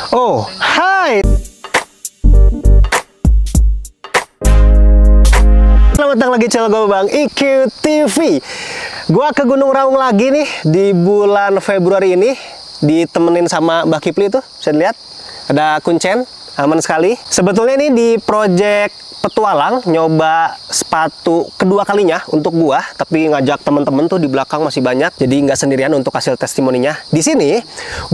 Oh, hai. Selamat datang lagi channel gue Bang IQ TV. Gua ke Gunung Raung lagi nih di bulan Februari ini, ditemenin sama Mbak Kipli tuh. Bisa dilihat ada kuncen, aman sekali. Sebetulnya ini di project petualang, nyoba sepatu kedua kalinya untuk gua, tapi ngajak temen-temen tuh di belakang masih banyak, jadi nggak sendirian untuk hasil testimoninya. Di sini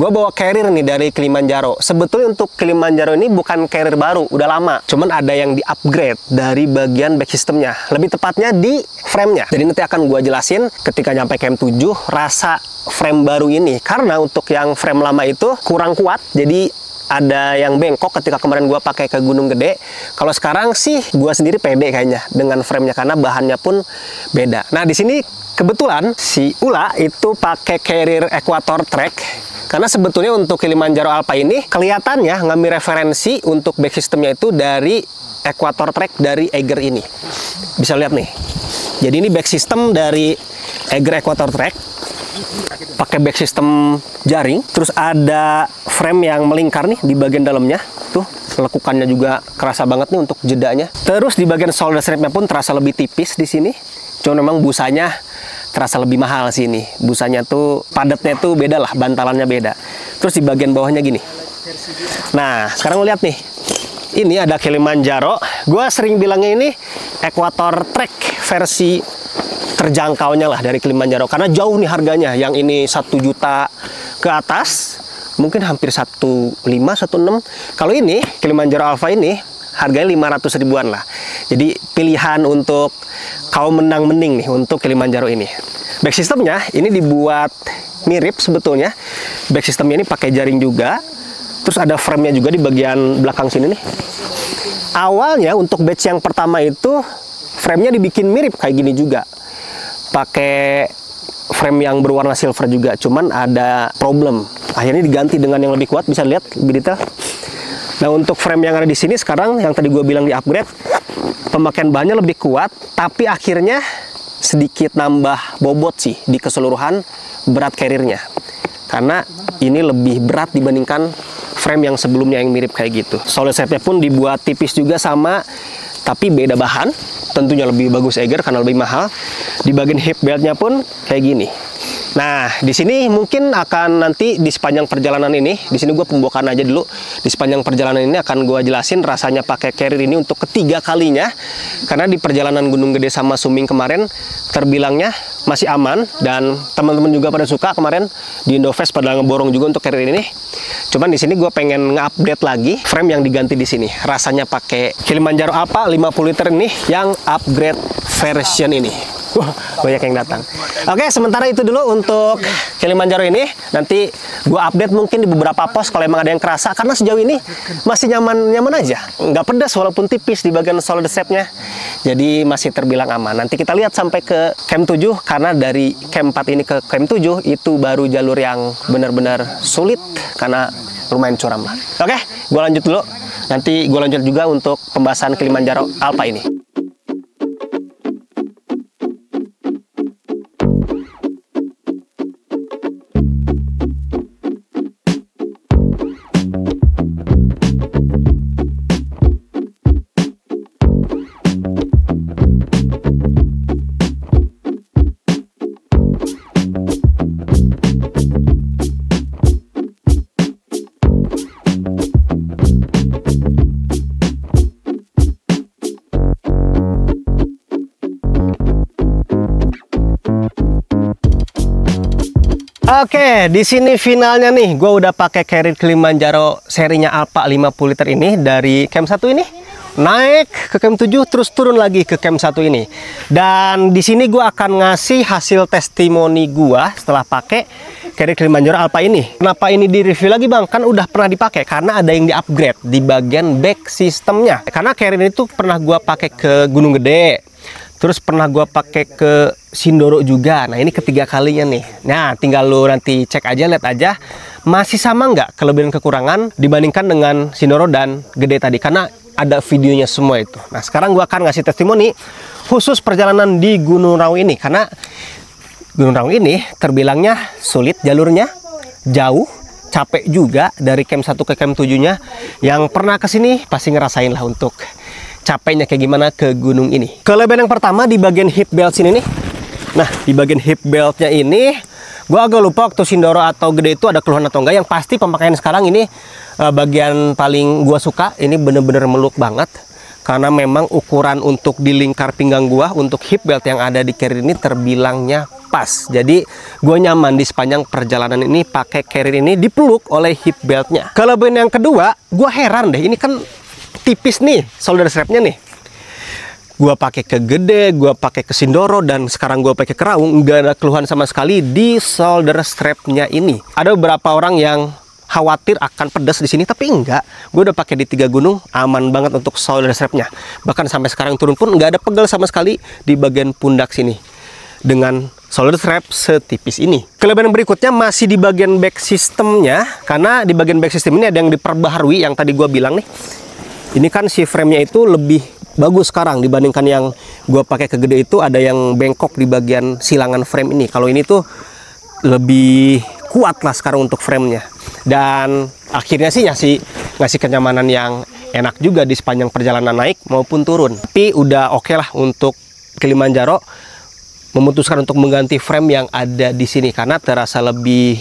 gua bawa carrier nih dari Kilimanjaro. Sebetulnya untuk Kilimanjaro ini bukan carrier baru, udah lama, cuman ada yang di-upgrade dari bagian back systemnya, lebih tepatnya di frame-nya. Jadi nanti akan gua jelasin ketika nyampe camp 7 rasa frame baru ini, karena untuk yang frame lama itu kurang kuat, jadi ada yang bengkok ketika kemarin gua pakai ke Gunung Gede. Kalau sekarang sih gua sendiri pede kayaknya dengan frame-nya karena bahannya pun beda. Nah, di sini kebetulan si Ula itu pakai carrier Equator Trek. Karena sebetulnya untuk Kilimanjaro Alpha ini kelihatannya ngambil referensi untuk back systemnya itu dari Equator Trek dari Eiger ini. Bisa lihat nih. Jadi ini back system dari Eiger Equator Trek. Pakai back system jaring, terus ada frame yang melingkar nih di bagian dalamnya tuh, lekukannya juga kerasa banget nih untuk jedanya. Terus di bagian shoulder strapnya pun terasa lebih tipis di sini, cuma memang busanya terasa lebih mahal sini. Busanya tuh padatnya tuh beda lah, bantalannya beda. Terus di bagian bawahnya gini. Nah, sekarang lihat nih, ini ada Kilimanjaro. Gua sering bilangnya ini Equator Trek versi terjangkaunya lah dari Kilimanjaro, karena jauh nih harganya. Yang ini 1 juta ke atas, mungkin hampir 1,5, 1,6. Kalau ini Kilimanjaro Alpha ini harganya 500 ribuan lah. Jadi pilihan untuk kaum menang-mending nih untuk Kilimanjaro ini. Back systemnya ini dibuat mirip sebetulnya. Back systemnya ini pakai jaring juga. Terus ada frame-nya juga di bagian belakang sini nih. Awalnya untuk batch yang pertama itu frame-nya dibikin mirip kayak gini juga, pakai frame yang berwarna silver juga, cuman ada problem. Akhirnya diganti dengan yang lebih kuat, bisa lihat lebih detail. Nah, untuk frame yang ada di sini sekarang yang tadi gue bilang di upgrade, pemakaian bahannya lebih kuat, tapi akhirnya sedikit nambah bobot sih di keseluruhan berat carrier-nya. Karena ini lebih berat dibandingkan frame yang sebelumnya yang mirip kayak gitu. Solid strapnya pun dibuat tipis juga sama, tapi beda bahan. Tentunya lebih bagus Eiger karena lebih mahal. Di bagian hip beltnya pun kayak gini. Nah, di sini mungkin akan nanti di sepanjang perjalanan ini, di sini gue pembukaan aja dulu. Di sepanjang perjalanan ini akan gue jelasin rasanya pakai carrier ini untuk ketiga kalinya. Karena di perjalanan Gunung Gede sama Suming kemarin terbilangnya masih aman, dan teman-teman juga pada suka kemarin di Indofest pada ngeborong juga untuk carrier ini. Cuman di sini gue pengen nge-update lagi frame yang diganti di sini. Rasanya pakai Kilimanjaro Alpha 50 liter ini yang upgrade version ini. Wah, banyak yang datang. Oke, sementara itu dulu untuk Kilimanjaro ini. Nanti gue update mungkin di beberapa pos kalau emang ada yang kerasa. Karena sejauh ini masih nyaman aja. Nggak pedas walaupun tipis di bagian shoulder strapnya. Jadi masih terbilang aman. Nanti kita lihat sampai ke camp 7. Karena dari camp 4 ini ke camp 7 itu baru jalur yang benar-benar sulit. Karena lumayan curam lah. Oke, gue lanjut dulu. Nanti gue lanjut juga untuk pembahasan Kilimanjaro Alpha ini. Oke, di sini finalnya nih. Gue udah pakai carrier Kilimanjaro serinya Alpha 50 liter ini dari camp 1 ini. Naik ke camp 7 terus turun lagi ke camp 1 ini. Dan di sini gue akan ngasih hasil testimoni gue setelah pakai carrier Kilimanjaro Alpha ini. Kenapa ini di review lagi Bang? Kan udah pernah dipakai karena ada yang di-upgrade di bagian back sistemnya. Karena carrier ini tuh pernah gue pakai ke Gunung Gede. Terus pernah gue pakai ke Sindoro juga. Nah, ini ketiga kalinya nih. Nah, tinggal lu nanti cek aja, lihat aja masih sama nggak kelebihan kekurangan dibandingkan dengan Sindoro dan Gede tadi, karena ada videonya semua itu. Nah, sekarang gue akan ngasih testimoni khusus perjalanan di Gunung Raung ini, karena Gunung Raung ini terbilangnya sulit jalurnya, jauh, capek juga dari camp 1 ke camp 7-nya. Yang pernah kesini pasti ngerasain lah untuk capeknya kayak gimana ke gunung ini. Kelebihan yang pertama di bagian hip belt sini nih. Nah, di bagian hip beltnya ini, gua agak lupa waktu Sindoro atau gede itu ada keluhan atau enggak. Yang pasti pemakaian sekarang ini bagian paling gua suka. Ini bener-bener meluk banget. Karena memang ukuran untuk di lingkar pinggang gua untuk hip belt yang ada di carrier ini terbilangnya pas. Jadi gua nyaman di sepanjang perjalanan ini pakai carrier ini dipeluk oleh hip beltnya. Kelebihan yang kedua, gua heran deh. Ini kan tipis nih shoulder strapnya nih. Gua pakai ke gede, gua pakai ke Sindoro, dan sekarang gua pakai ke Raung, nggak ada keluhan sama sekali di shoulder strapnya ini. Ada beberapa orang yang khawatir akan pedas di sini, tapi enggak. Gue udah pakai di 3 gunung, aman banget untuk shoulder strapnya. Bahkan sampai sekarang turun pun nggak ada pegal sama sekali di bagian pundak sini dengan shoulder strap setipis ini. Kelebihan berikutnya masih di bagian back systemnya, karena di bagian back system ini ada yang diperbaharui yang tadi gue bilang nih. Ini kan si frame-nya itu lebih bagus sekarang dibandingkan yang gue pakai ke gede itu, ada yang bengkok di bagian silangan frame ini. Kalau ini tuh lebih kuat lah sekarang untuk frame-nya. Dan akhirnya sih ngasih kenyamanan yang enak juga di sepanjang perjalanan naik maupun turun. Tapi udah oke lah untuk Kilimanjaro memutuskan untuk mengganti frame yang ada di sini karena terasa lebih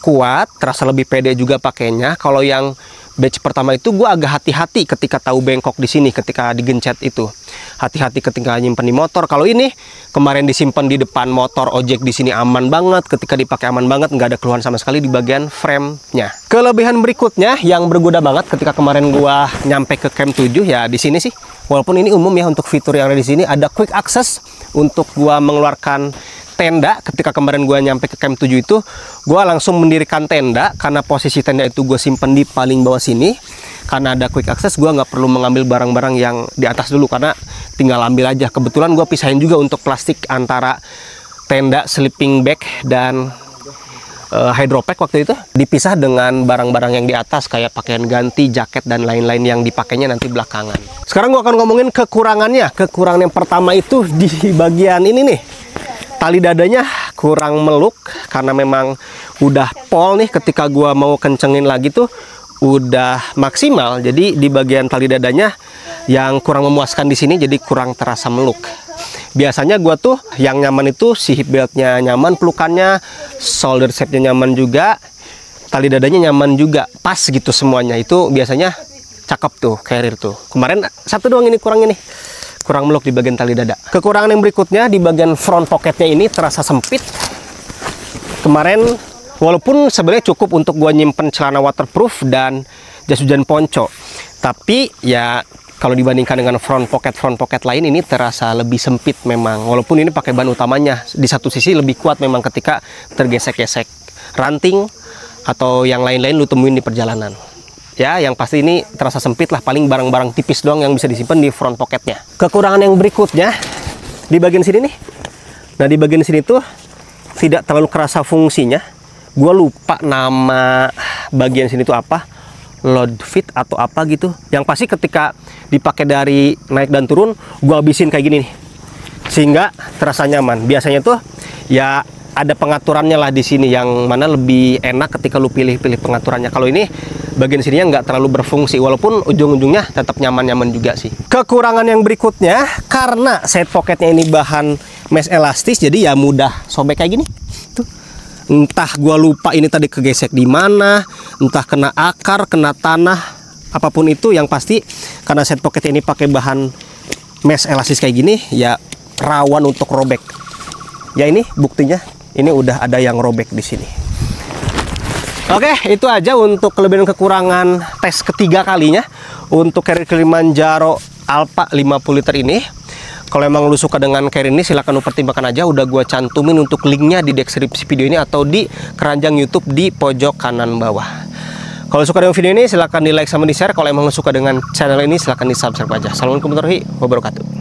kuat, terasa lebih pede juga pakainya. Kalau yang batch pertama itu gue agak hati-hati ketika tahu bengkok di sini, ketika digencet itu. Hati-hati ketika nyimpen di motor. Kalau ini kemarin disimpan di depan motor ojek di sini aman banget, ketika dipakai aman banget, nggak ada keluhan sama sekali di bagian frame-nya. Kelebihan berikutnya yang berguna banget ketika kemarin gue nyampe ke camp 7 ya di sini sih. Walaupun ini umum ya untuk fitur yang ada di sini, ada quick access untuk gue mengeluarkan tenda. Ketika kemarin gue nyampe ke camp 7 itu, gue langsung mendirikan tenda karena posisi tenda itu gue simpen di paling bawah sini. Karena ada quick access, gue nggak perlu mengambil barang-barang yang di atas dulu karena tinggal ambil aja. Kebetulan gue pisahin juga untuk plastik antara tenda, sleeping bag, dan hydropack waktu itu. Dipisah dengan barang-barang yang di atas kayak pakaian ganti, jaket, dan lain-lain yang dipakainya nanti belakangan. Sekarang gue akan ngomongin kekurangannya. Kekurangan yang pertama itu di bagian ini nih. Tali dadanya kurang meluk karena memang udah pol nih, ketika gua mau kencengin lagi tuh udah maksimal. Jadi di bagian tali dadanya yang kurang memuaskan di sini, jadi kurang terasa meluk. Biasanya gua tuh yang nyaman itu si hip beltnya nyaman, pelukannya, shoulder strapnya nyaman juga, tali dadanya nyaman juga, pas gitu semuanya. Itu biasanya cakep tuh carrier tuh. Kemarin satu doang ini kurang, ini kurang meluk di bagian tali dada. Kekurangan yang berikutnya di bagian front pocketnya ini terasa sempit. Kemarin walaupun sebenarnya cukup untuk gua nyimpen celana waterproof dan jas hujan ponco, tapi ya kalau dibandingkan dengan front pocket lain ini terasa lebih sempit memang. Walaupun ini pakai ban utamanya, di satu sisi lebih kuat memang ketika tergesek-gesek ranting atau yang lain-lain lu temuin di perjalanan. Ya, yang pasti ini terasa sempit lah, paling barang-barang tipis doang yang bisa disimpan di front pocketnya. Kekurangan yang berikutnya di bagian sini nih. Nah, di bagian sini tuh tidak terlalu kerasa fungsinya. Gua lupa nama bagian sini tuh apa, load fit atau apa gitu. Yang pasti ketika dipakai dari naik dan turun, gua habisin kayak gini nih, sehingga terasa nyaman. Biasanya tuh ya ada pengaturannya lah di sini, yang mana lebih enak ketika lu pilih-pilih pengaturannya. Kalau ini bagian sininya nggak terlalu berfungsi, walaupun ujung-ujungnya tetap nyaman-nyaman juga sih. Kekurangan yang berikutnya, karena side pocketnya ini bahan mesh elastis, jadi ya mudah sobek kayak gini. Tuh. Entah gua lupa ini tadi kegesek di mana, entah kena akar, kena tanah, apapun itu, yang pasti karena side pocketnya ini pakai bahan mesh elastis kayak gini, ya rawan untuk robek. Ya ini buktinya. Ini udah ada yang robek di sini. Oke, itu aja untuk kelebihan kekurangan tes ketiga kalinya untuk carrier Kilimanjaro Alpha 50 liter ini. Kalau emang lu suka dengan carrier ini, silahkan lu pertimbangkan aja. Udah gua cantumin untuk linknya di deskripsi video ini atau di keranjang YouTube di pojok kanan bawah. Kalau suka dengan video ini, silahkan di like sama di share. Kalau emang lu suka dengan channel ini, silahkan di subscribe aja. Assalamualaikum warahmatullahi wabarakatuh.